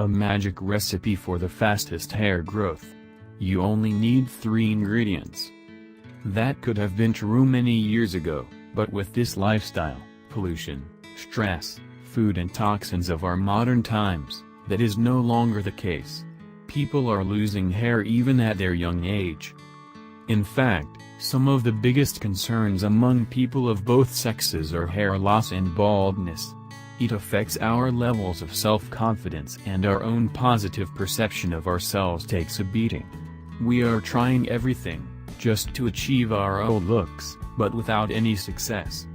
A magic recipe for the fastest hair growth. You only need 3 ingredients. That could have been true many years ago, but with this lifestyle, pollution, stress, food and toxins of our modern times, that is no longer the case. People are losing hair even at their young age. In fact, some of the biggest concerns among people of both sexes are hair loss and baldness. It affects our levels of self-confidence, and our own positive perception of ourselves takes a beating. We are trying everything, just to achieve our old looks, but without any success.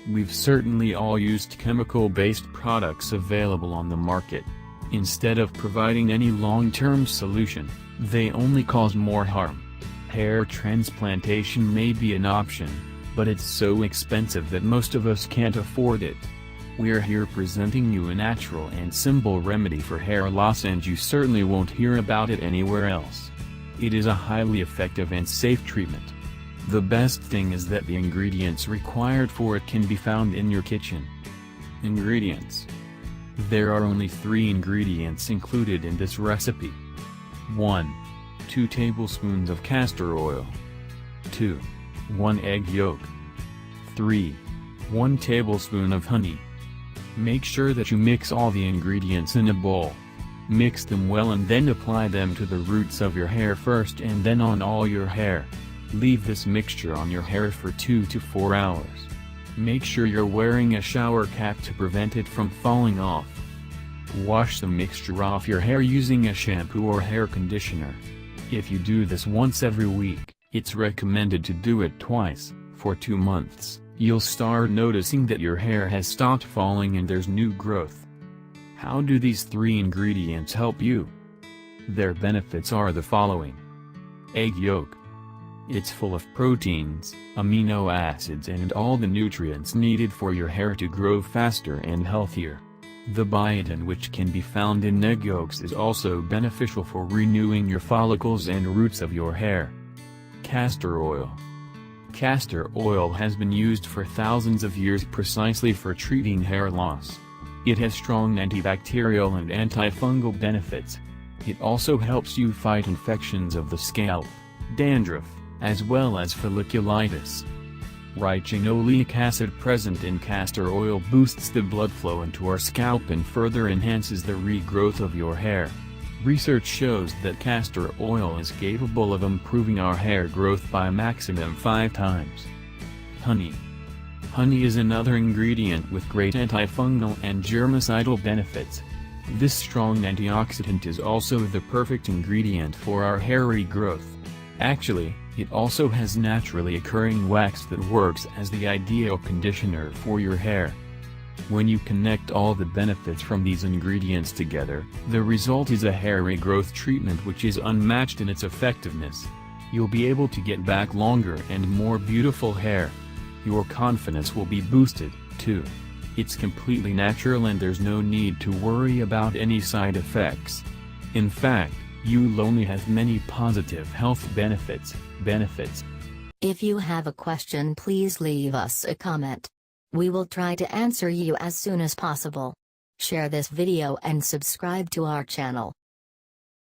We've certainly all used chemical-based products available on the market. Instead of providing any long-term solution, they only cause more harm. Hair transplantation may be an option, but it's so expensive that most of us can't afford it. We're here presenting you a natural and simple remedy for hair loss, and you certainly won't hear about it anywhere else. It is a highly effective and safe treatment. The best thing is that the ingredients required for it can be found in your kitchen. Ingredients. There are only 3 ingredients included in this recipe. 1. 2 tablespoons of castor oil. 2. 1 egg yolk. 3. 1 tablespoon of honey. Make sure that you mix all the ingredients in a bowl. Mix them well and then apply them to the roots of your hair first and then on all your hair. Leave this mixture on your hair for 2 to 4 hours. Make sure you're wearing a shower cap to prevent it from falling off. Wash the mixture off your hair using a shampoo or hair conditioner. If you do this once every week, it's recommended to do it twice. For 2 months, you'll start noticing that your hair has stopped falling and there's new growth. How do these 3 ingredients help you? Their benefits are the following. Egg yolk. It's full of proteins, amino acids and all the nutrients needed for your hair to grow faster and healthier. The biotin, which can be found in egg yolks, is also beneficial for renewing your follicles and roots of your hair. Castor oil. Castor oil has been used for thousands of years precisely for treating hair loss. It has strong antibacterial and antifungal benefits. It also helps you fight infections of the scalp, dandruff, as well as folliculitis. Ricinoleic acid present in castor oil boosts the blood flow into our scalp and further enhances the regrowth of your hair. Research shows that castor oil is capable of improving our hair growth by a maximum 5 times. Honey. Honey is another ingredient with great antifungal and germicidal benefits. This strong antioxidant is also the perfect ingredient for our hair regrowth. Actually, it also has naturally occurring wax that works as the ideal conditioner for your hair. When you connect all the benefits from these ingredients together, the result is a hair regrowth treatment which is unmatched in its effectiveness. You'll be able to get back longer and more beautiful hair. Your confidence will be boosted, too. It's completely natural and there's no need to worry about any side effects. In fact, you'll only have many positive health benefits. If you have a question, please leave us a comment. We will try to answer you as soon as possible. Share this video and subscribe to our channel.